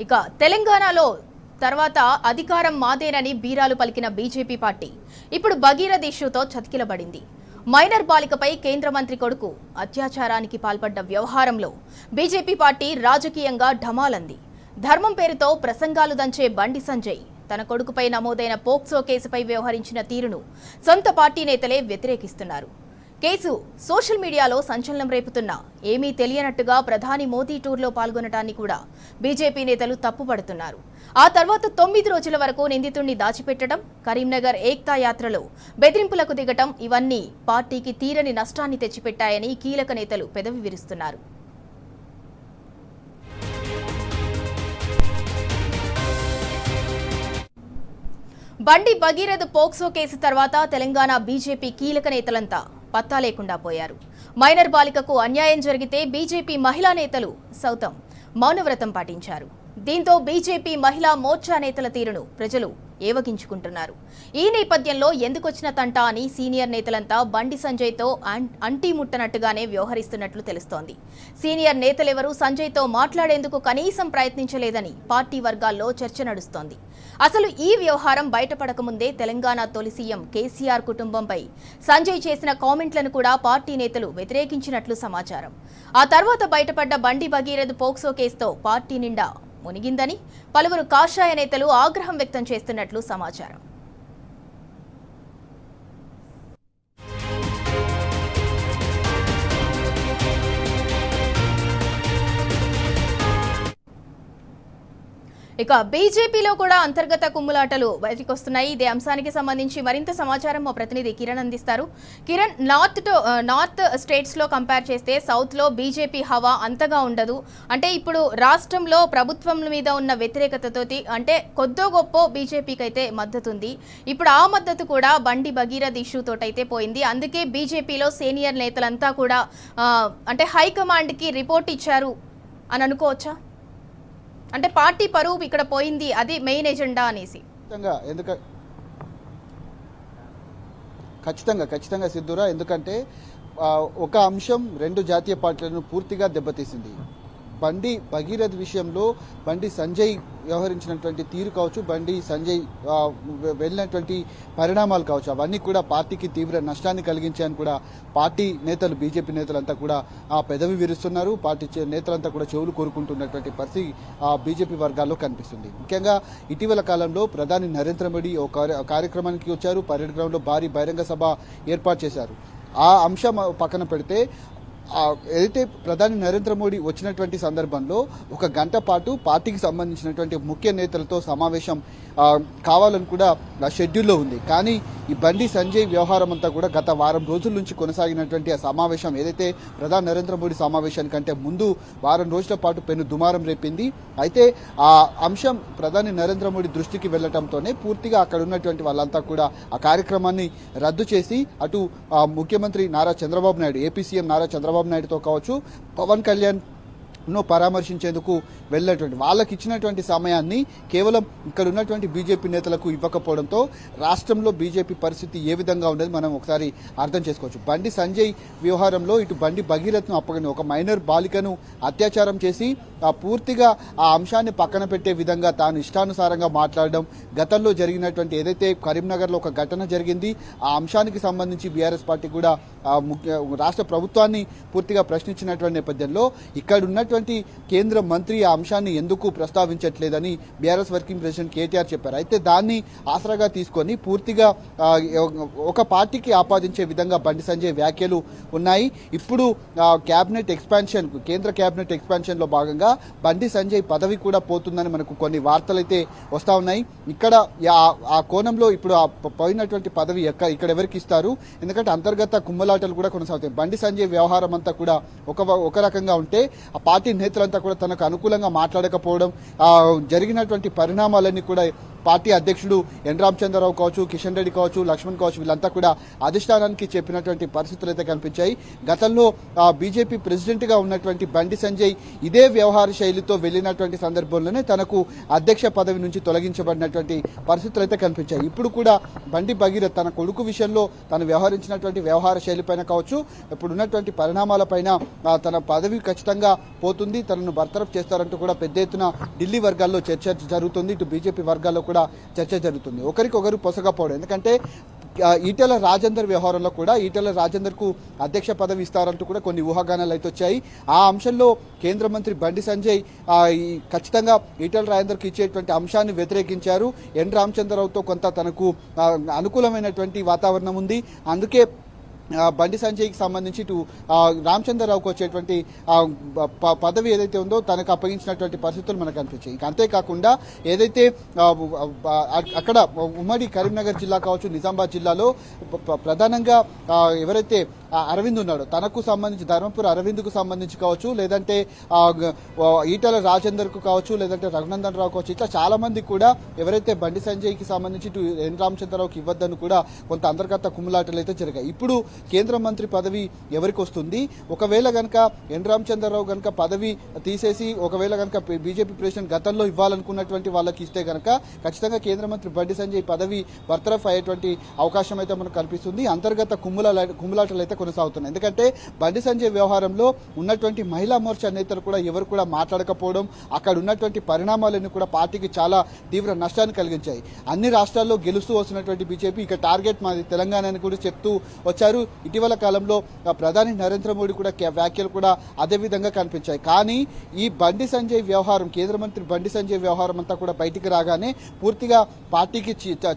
ఇక తెలంగాణలో తర్వాత అధికారం మాదేనని బీరాలు పలికిన బీజేపీ పార్టీ ఇప్పుడు భగీరథ ఇష్యూతో చతికిలబడింది. మైనర్ బాలికపై కేంద్ర మంత్రి కొడుకు అత్యాచారానికి పాల్పడ్డ వ్యవహారంలో బీజేపీ పార్టీ రాజకీయంగా ఢమాలంది. ధర్మం పేరుతో ప్రసంగాలు దంచే బండి సంజయ్ తన కొడుకుపై నమోదైన పోక్సో కేసుపై వ్యవహరించిన తీరును సొంత పార్టీ నేతలే వ్యతిరేకిస్తున్నారు. కేసు సోషల్ మీడియాలో సంచలనం రేపుతున్నా ఏమీ తెలియనట్టుగా ప్రధాని మోదీ టూర్లో పాల్గొనటాన్ని కూడా బీజేపీ నేతలు తప్పుపడుతున్నారు. ఆ తర్వాత 9 రోజుల వరకు నిందితుడిని దాచిపెట్టడం, కరీంనగర్ ఏక్తా యాత్రలో బెదిరింపులకు దిగటం ఇవన్నీ పార్టీకి తీరని నష్టాన్ని తెచ్చిపెట్టాయని కీలక నేతలు పెదవి విరుస్తున్నారు. బండి భగీరథ పోక్సో కేసు తర్వాత తెలంగాణ బీజేపీ కీలక నేతలంతా పత్తా లేకుండా పోయారు. మైనర్ బాలికకు అన్యాయం జరిగితే బీజేపీ మహిళా నేతలు సౌతం మౌనవ్రతం పాటించారు. దీంతో బీజేపీ మహిళా మోర్చా నేతల తీరును ప్రజలు ఏవగించుకుంటున్నారు. ఈ నేపథ్యంలో ఎందుకొచ్చిన తంటా అని సీనియర్ నేతలంతా బండి సంజయ్తో అంటీ ముట్టనట్టుగానే వ్యవహరిస్తున్నట్లు తెలుస్తోంది. సీనియర్ నేతలెవరూ సంజయ్తో మాట్లాడేందుకు కనీసం ప్రయత్నించలేదని పార్టీ వర్గాల్లో చర్చ నడుస్తోంది. అసలు ఈ వ్యవహారం బయటపడకముందే తెలంగాణ తొలి సీఎం కేసీఆర్ కుటుంబంపై సంజయ్ చేసిన కామెంట్లను కూడా పార్టీ నేతలు వ్యతిరేకించినట్లు సమాచారం. ఆ తర్వాత బయటపడ్డ బండి భగీరథ పోక్సో కేసుతో పార్టీ నిండా మునిగిందని పలువురు కాషాయ నేతలు ఆగ్రహం వ్యక్తం చేస్తున్నట్లు సమాచారం. ఇక బీజేపీలో కూడా అంతర్గత కుమ్ములాటలు బయటకు వస్తున్నాయి. ఇదే అంశానికి సంబంధించి మరింత సమాచారం మా ప్రతినిధి కిరణ్ అందిస్తారు. కిరణ్, నార్త్ స్టేట్స్ లో కంపేర్ చేస్తే సౌత్ లో బీజేపీ హవా అంతగా ఉండదు. అంటే ఇప్పుడు రాష్ట్రంలో ప్రభుత్వం మీద ఉన్న వ్యతిరేకతతోటి అంటే కొద్దో గొప్ప బీజేపీకి అయితే మద్దతు ఉంది. ఇప్పుడు ఆ మద్దతు కూడా బండి భగీరథ ఇష్యూ తోటైతే పోయింది. అందుకే బీజేపీలో సీనియర్ నేతలంతా కూడా అంటే హైకమాండ్ కి రిపోర్ట్ ఇచ్చారు అని అనుకోవచ్చా? అంటే పార్టీ పరువు ఇక్కడ పోయింది, అది మెయిన్ ఎజెండా అనేసి. ఖచ్చితంగా సిద్ధురా, ఎందుకంటే ఒక అంశం రెండు జాతీయ పార్టీలను పూర్తిగా దెబ్బతీసింది. బండి భగీరథ్ విషయంలో బండి సంజయ్ వ్యవహరించినటువంటి తీరు కావచ్చు, బండి సంజయ్ వెళ్ళినటువంటి పరిణామాలు కావచ్చు, అవన్నీ కూడా పార్టీకి తీవ్ర నష్టాన్ని కలిగించాయని కూడా పార్టీ నేతలు, బీజేపీ నేతలంతా కూడా పెదవి విరుస్తున్నారు. పార్టీ నేతలంతా కూడా చెవులు కోరుకుంటున్నటువంటి పరిస్థితి బీజేపీ వర్గాల్లో కనిపిస్తుంది. ముఖ్యంగా ఇటీవల కాలంలో ప్రధాని నరేంద్ర మోడీ ఒక కార్యక్రమానికి వచ్చారు. పరేడ్ గ్రౌండ్లో భారీ బహిరంగ సభ ఏర్పాటు చేశారు. ఆ అంశం పక్కన పెడితే ఏదైతే ప్రధాని నరేంద్ర మోడీ వచ్చినటువంటి సందర్భంలో 1 గంట పాటు పార్టీకి సంబంధించినటువంటి ముఖ్య నేతలతో సమావేశం కావాలని కూడా షెడ్యూల్లో ఉంది. కానీ ఈ బండి సంజయ్ వ్యవహారం అంతా కూడా గత వారం రోజుల నుంచి కొనసాగినటువంటి ఆ సమావేశం ఏదైతే ప్రధాని నరేంద్ర మోడీ సమావేశానికంటే ముందు వారం రోజుల పాటు పెను దుమారం రేపింది. అయితే ఆ అంశం ప్రధాని నరేంద్ర మోడీ దృష్టికి వెళ్లడంతోనే పూర్తిగా అక్కడ ఉన్నటువంటి వాళ్ళంతా కూడా ఆ కార్యక్రమాన్ని రద్దు చేసి అటు ముఖ్యమంత్రి నారా చంద్రబాబు నాయుడు, ఏపీ సీఎం నారా చంద్రబాబు నాయుడుతో కావచ్చు, పవన్ కళ్యాణ్ పరామర్శించేందుకు వెళ్ళినటువంటి వాళ్ళకి ఇచ్చినటువంటి సమయాన్ని కేవలం ఇక్కడ ఉన్నటువంటి బీజేపీ నేతలకు ఇవ్వకపోవడంతో రాష్ట్రంలో బీజేపీ పరిస్థితి ఏ విధంగా ఉండేది మనం ఒకసారి అర్థం చేసుకోవచ్చు. బండి సంజయ్ వ్యవహారంలో ఇటు బండి భగీరథను అప్పగని ఒక మైనర్ బాలికను అత్యాచారం చేసి పూర్తిగా ఆ అంశాన్ని పక్కన పెట్టే విధంగా తాను ఇష్టానుసారంగా మాట్లాడడం, గతంలో జరిగినటువంటి ఏదైతే కరీంనగర్లో ఒక ఘటన జరిగింది ఆ అంశానికి సంబంధించి బీఆర్ఎస్ పార్టీ కూడా రాష్ట్ర ప్రభుత్వాన్ని పూర్తిగా ప్రశ్నించినటువంటి నేపథ్యంలో ఇక్కడ ఉన్నటువంటి కేంద్ర మంత్రి ఆ అంశాన్ని ఎందుకు ప్రస్తావించట్లేదని బీఆర్ఎస్ వర్కింగ్ ప్రెసిడెంట్ కేటీఆర్ చెప్పారు. అయితే దాన్ని ఆసరాగా తీసుకొని పూర్తిగా ఒక పార్టీకి ఆపాదించే విధంగా బండి సంజయ్ వ్యాఖ్యలు ఉన్నాయి. ఇప్పుడు కేంద్ర కేబినెట్ ఎక్స్పాన్షన్ లో భాగంగా బండి సంజయ్ పదవి కూడా పోతుందని మనకు కొన్ని వార్తలు అయితే వస్తా ఉన్నాయి. ఇక్కడ ఆ కోణంలో ఇప్పుడు పోయినటువంటి పదవి ఇక్కడ ఎవరికి ఇస్తారు? ఎందుకంటే అంతర్గత కుమ్మలాటలు కూడా కొనసాగుతాయి. బండి సంజయ్ వ్యవహారం అంతా కూడా ఒక రకంగా ఉంటే ఆ పార్టీ నేతలంతా కూడా తనకు అనుకూలంగా మాట్లాడకపోవడం, జరిగినటువంటి పరిణామాలన్నీ కూడా పార్టీ అధ్యక్షుడు ఎన్ రామచంద్రరావు కావచ్చు, కిషన్ రెడ్డి కావచ్చు, లక్ష్మణ్ కావచ్చు, వీళ్ళంతా కూడా అధిష్టానానికి చెప్పినటువంటి పరిస్థితులు అయితే కనిపించాయి. గతంలో బీజేపీ ప్రెసిడెంట్ గా ఉన్నటువంటి బండి సంజయ్ ఇదే వ్యవహార శైలితో వెళ్లినటువంటి సందర్భంలోనే తనకు అధ్యక్ష పదవి నుంచి తొలగించబడినటువంటి పరిస్థితులు అయితే కనిపించాయి. ఇప్పుడు కూడా బండి భగీరథ్ తన కొడుకు విషయంలో తను వ్యవహరించినటువంటి వ్యవహార శైలిపైన కావచ్చు, ఇప్పుడు ఉన్నటువంటి పరిణామాలపైన తన పదవి ఖచ్చితంగా పోతుంది, తనను బర్తరఫ్ చేస్తారంటూ కూడా పెద్ద ఎత్తున ఢిల్లీ వర్గాల్లో చర్చ జరుగుతుంది. ఇటు బీజేపీ వర్గాల్లో కూడా చర్చ జరుగుతుంది. ఒకరికొకరు పొసగపోవడం. ఎందుకంటే ఈటెల రాజేందర్ వ్యవహారంలో కూడా ఈటెల రాజేందర్కు అధ్యక్ష పదవి ఇస్తారంటూ కూడా కొన్ని ఊహాగానాలు అయితే వచ్చాయి. ఆ అంశంలో కేంద్ర మంత్రి బండి సంజయ్ ఖచ్చితంగా ఈటెల రాజేందర్కి ఇచ్చేటువంటి అంశాన్ని వ్యతిరేకించారు. ఎన్ రామచంద్రరావుతో కొంత తనకు అనుకూలమైనటువంటి వాతావరణం ఉంది. అందుకే బండి సంజయ్కి సంబంధించి ఇటు రామచంద్రరావుకు వచ్చేటువంటి పదవి ఏదైతే ఉందో తనకు అప్పగించినటువంటి పరిస్థితులు మనకు కనిపించాయి. ఇక అంతేకాకుండా ఏదైతే అక్కడ ఉమ్మడి కరీంనగర్ జిల్లా కావచ్చు, నిజామాబాద్ జిల్లాలో ప్రధానంగా ఎవరైతే అరవింద్ ఉన్నాడు, తనకు సంబంధించి ధర్మపురి అరవింద్కు సంబంధించి కావచ్చు, లేదంటే ఈటెల రాజేందర్కు కావచ్చు, లేదంటే రఘునందన్ రావు కావచ్చు, ఇట్లా చాలా మంది కూడా ఎవరైతే బండి సంజయ్కి సంబంధించి ఇటు ఎన్ రామచంద్రరావుకి ఇవ్వద్దని కూడా కొంత అంతర్గత కుమ్ములాటలు అయితే జరిగాయి. ఇప్పుడు కేంద్ర మంత్రి పదవి ఎవరికి వస్తుంది? ఒకవేళ కనుక ఎన్ రామచంద్రరావు కనుక పదవి తీసేసి ఒకవేళ కనుక బీజేపీ ప్రెసిడెంట్ గతంలో ఇవ్వాలనుకున్నటువంటి వాళ్ళకి ఇస్తే కనుక ఖచ్చితంగా కేంద్ర మంత్రి బండి సంజయ్ పదవి బర్తరఫ్ అయ్యేటువంటి అవకాశం అయితే మనకు కనిపిస్తుంది. అంతర్గత కుమ్ములాటలు అయితే కొనసాగుతున్నాయి. ఎందుకంటే బండి సంజయ్ వ్యవహారంలో ఉన్నటువంటి మహిళా మోర్చా నేతలు కూడా ఎవరు కూడా మాట్లాడకపోవడం, అక్కడ ఉన్నటువంటి పరిణామాలన్నీ కూడా పార్టీకి చాలా తీవ్ర నష్టాన్ని కలిగించాయి. అన్ని రాష్ట్రాల్లో గెలుస్తూ వస్తున్నటువంటి బీజేపీ ఇక టార్గెట్ మాది తెలంగాణ అని కూడా చెప్తూ వచ్చారు. ఇటీవల కాలంలో ప్రధాని నరేంద్ర మోడీ కూడా వ్యాఖ్యలు కూడా అదే విధంగా కనిపించాయి. కానీ ఈ బండి సంజయ్ వ్యవహారం, కేంద్ర మంత్రి బండి సంజయ్ వ్యవహారం అంతా కూడా బయటికి రాగానే పూర్తిగా పార్టీకి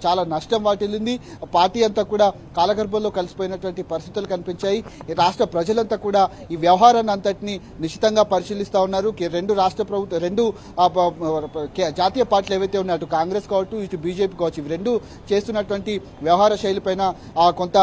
చాలా నష్టం వాటిల్లింది. పార్టీ అంతా కూడా కాలగర్భంలో కలిసిపోయినటువంటి పరిస్థితులు కనిపించాయి. రాష్ట్ర ప్రజలంతా కూడా ఈ వ్యవహారాన్ని అంతటిని నిశ్చితంగా పరిశీలిస్తూ ఉన్నారు. రెండు జాతీయ పార్టీలు ఏవైతే ఉన్నాయో, అటు కాంగ్రెస్ కావచ్చు, ఇటు బీజేపీ కావచ్చు, ఇవి రెండు చేస్తున్నటువంటి వ్యవహార శైలిపైన కొంత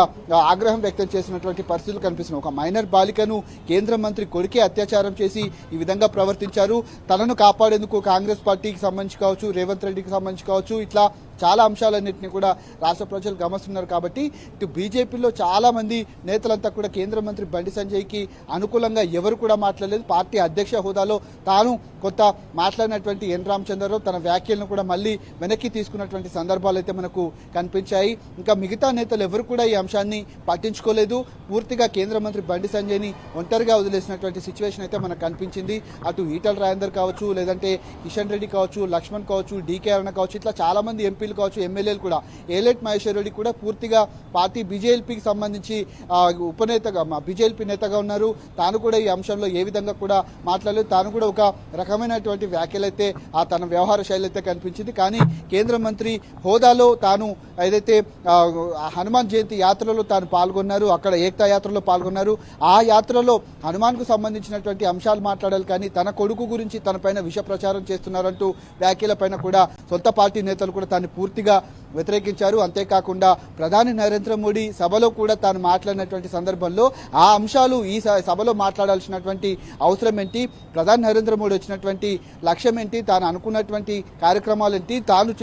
ఆగ్రహం వ్యక్తం చేసినటువంటి పరిస్థితులు కనిపిస్తున్నాయి. ఒక మైనర్ బాలికను కేంద్ర మంత్రి కొడుకే అత్యాచారం చేసి ఈ విధంగా ప్రవర్తించారు. తనను కాపాడేందుకు కాంగ్రెస్ పార్టీకి సంబంధించి కావచ్చు, రేవంత్ రెడ్డికి సంబంధించి కావచ్చు, ఇట్లా చాలా అంశాలన్నింటినీ కూడా రాష్ట్ర ప్రజలు గమనిస్తున్నారు. కాబట్టి ఇటు బీజేపీలో చాలా మంది నేతలంతా కూడా కేంద్ర మంత్రి బండి సంజయ్కి అనుకూలంగా ఎవరు కూడా మాట్లాడలేదు. పార్టీ అధ్యక్ష హోదాలో తాను కొంత మాట్లాడినటువంటి ఎన్ రామచంద్రరావు తన వ్యాఖ్యలను కూడా మళ్ళీ వెనక్కి తీసుకున్నటువంటి సందర్భాలు అయితే మనకు కనిపించాయి. ఇంకా మిగతా నేతలు ఎవరు కూడా ఈ అంశాన్ని పట్టించుకోలేదు. పూర్తిగా కేంద్ర మంత్రి బండి సంజయ్ని ఒంటరిగా వదిలేసినటువంటి సిచ్యువేషన్ అయితే మనకు కనిపించింది. అటు ఈటల రాజేందర్ కావచ్చు, లేదంటే కిషన్ రెడ్డి కావచ్చు, లక్ష్మణ్ కావచ్చు, డీకే అరుణ కావచ్చు, ఇట్లా చాలా మంది ఎంపీలు కావచ్చు, ఎమ్మెల్యేలు కూడా, ఏలేట్ మహేశ్వర్ రెడ్డి కూడా పూర్తిగా పార్టీ బీజేపీకి సంబంధించి ఉపనేతగా బీజేపీ నేతగా ఉన్నారు. తాను కూడా ఈ అంశంలో ఏ విధంగా కూడా మాట్లాడలేదు. తాను కూడా ఒక రకమైనటువంటి వ్యాఖ్యలు అయితే తన వ్యవహార శైలి అయితే కనిపించింది. కానీ కేంద్ర మంత్రి హోదాలో తాను ఏదైతే హనుమాన్ జయంతి యాత్రలో తాను పాల్గొన్నారు, అక్కడ ఏకతా యాత్రలో పాల్గొన్నారు. ఆ యాత్రలో హనుమాన్కు సంబంధించినటువంటి అంశాలు మాట్లాడాలి, కానీ తన కొడుకు గురించి తన పైన విష ప్రచారం చేస్తున్నారంటూ వ్యాఖ్యలపైన కూడా సొంత పార్టీ నేతలు కూడా తాను పూర్తిగా వ్యతిరేకించారు. అంతేకాకుండా ప్రధాని నరేంద్ర మోడీ సభలో కూడా తాను మాట్లాడినటువంటి సందర్భంలో ఆ అంశాలు ఈ సభలో మాట్లాడాల్సినటువంటి అవసరం ఏంటి, ప్రధాని నరేంద్ర మోడీ వచ్చినటువంటి లక్ష్యం ఏంటి, తాను అనుకున్నటువంటి కార్యక్రమాలు ఏంటి, తాను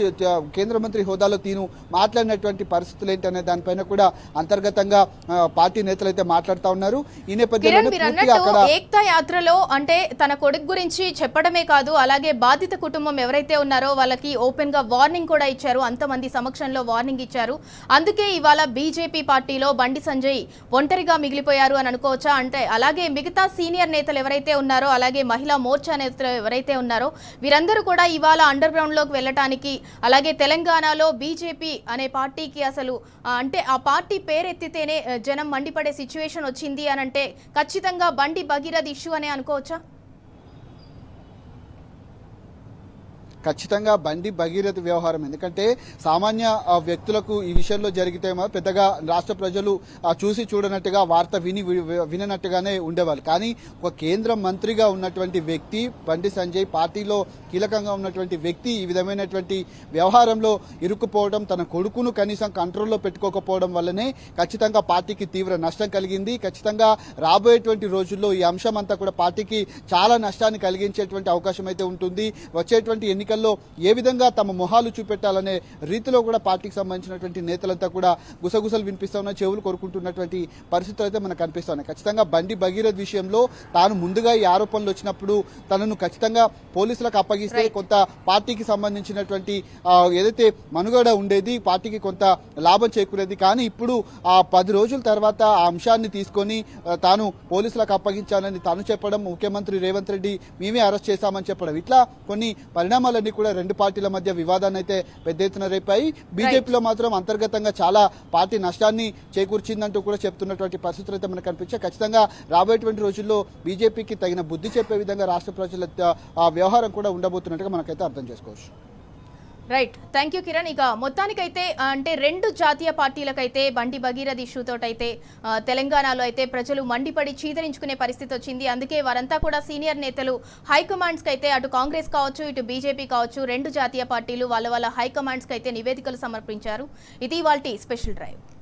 కేంద్ర మంత్రి హోదాలో తీను మాట్లాడినటువంటి పరిస్థితులు ఏంటి అనే దానిపైన కూడా అంతర్గతంగా పార్టీ నేతలు అయితే మాట్లాడుతూ ఉన్నారు. ఈ నేపథ్యంలో ఏకతా యాత్రలో అంటే తన కొడుకు గురించి చెప్పడమే కాదు, అలాగే బాధిత కుటుంబం ఎవరైతే ఉన్నారో వాళ్ళకి ఓపెన్ గా వార్నింగ్ కూడా ఇచ్చారు. అంతమంది సమక్షంలో వార్నింగ్ ఇచ్చారు. అందుకే ఇవాళ బీజేపీ పార్టీలో బండి సంజయ్ ఒంటరిగా మిగిలిపోయారు అని అనుకోవచ్చా? అంటే అలాగే మిగతా సీనియర్ నేతలు ఎవరైతే ఉన్నారో, అలాగే మహిళా మోర్చా నేతలు ఎవరైతే ఉన్నారో వీరందరూ కూడా ఇవాళ అండర్ గ్రౌండ్ లోకి వెళ్ళటానికి, అలాగే తెలంగాణలో బీజేపీ అనే పార్టీకి అసలు అంటే ఆ పార్టీ పేరెత్తితేనే జనం మండిపడే సిచ్యువేషన్ వచ్చింది అని అంటే ఖచ్చితంగా బండి భగీరథ్ ఇష్యూ అనే అనుకోవచ్చా? ఖచ్చితంగా బండి భగీరథ వ్యవహారం. ఎందుకంటే సామాన్య వ్యక్తులకు ఈ విషయంలో జరిగితే పెద్దగా రాష్ట్ర ప్రజలు చూసి చూడనట్టుగా వార్త వినట్టుగానే ఉండేవాళ్ళు. కానీ ఒక కేంద్ర మంత్రిగా ఉన్నటువంటి వ్యక్తి బండి సంజయ్, పార్టీలో కీలకంగా ఉన్నటువంటి వ్యక్తి ఈ విధమైనటువంటి వ్యవహారంలో ఇరుక్కుపోవడం, తన కొడుకును కనీసం కంట్రోల్లో పెట్టుకోకపోవడం వల్లనే ఖచ్చితంగా పార్టీకి తీవ్ర నష్టం కలిగింది. ఖచ్చితంగా రాబోయేటువంటి రోజుల్లో ఈ అంశం అంతా కూడా పార్టీకి చాలా నష్టాన్ని కలిగించేటువంటి అవకాశం అయితే ఉంటుంది. వచ్చేటువంటి ఎన్నికల ఎన్నికల్లో ఏ విధంగా తమ మొహాలు చూపెట్టాలనే రీతిలో కూడా పార్టీకి సంబంధించినటువంటి నేతలంతా కూడా గుసగుసలు వినిపిస్తా ఉన్న చెవులు కొరుకుంటున్నటువంటి పరిస్థితులు అయితే మనకు కనిపిస్తున్నాయి. ఖచ్చితంగా బండి భగీరథ్ విషయంలో తాను ముందుగా ఈ ఆరోపణలు వచ్చినప్పుడు తనను ఖచ్చితంగా పోలీసులకు అప్పగిస్తే కొంత పార్టీకి సంబంధించినటువంటి ఏదైతే మనుగడ ఉండేది, పార్టీకి కొంత లాభం చేకూరేది. కానీ ఇప్పుడు ఆ 10 రోజుల తర్వాత ఆ అంశాన్ని తీసుకొని తాను పోలీసులకు అప్పగించాలని తాను చెప్పడం, ముఖ్యమంత్రి రేవంత్ రెడ్డి మేమే అరెస్ట్ చేశామని చెప్పడం, ఇట్లా కొన్ని పరిణామాలన్నీ కూడా రెండు పార్టీల మధ్య వివాదాన్ని అయితే పెద్ద ఎత్తున రేపాయి. బీజేపీలో మాత్రం అంతర్గతంగా చాలా పార్టీ నష్టాన్ని చేకూర్చిందంటూ కూడా చెప్తున్నటువంటి పరిస్థితులు అయితే మనకు కనిపించాయి. ఖచ్చితంగా రాబోయేటువంటి రోజుల్లో బీజేపీకి తగిన బుద్ధి చెప్పే విధంగా రాష్ట్ర ప్రజల వ్యవహారం కూడా ఉండబోతున్నట్టుగా మనకైతే అర్థం చేసుకోవచ్చు. Right, thank you Kiran. ఇక మొత్తానికైతే అంటే రెండు జాతీయ పార్టీలకైతే బండి భగీరథ్ ఇష్యూతోటైతే తెలంగాణలో అయితే ప్రజలు మండిపడి చీదరించుకునే పరిస్థితి వచ్చింది. అందుకే వారంతా కూడా సీనియర్ నేతలు హైకమాండ్స్కి అయితే అటు కాంగ్రెస్ కావచ్చు, ఇటు బీజేపీ కావచ్చు, రెండు జాతీయ పార్టీలు వాళ్ళ హైకమాండ్స్కి అయితే నివేదికలు సమర్పించారు. ఇది ఇవాల్టి స్పెషల్ డ్రైవ్.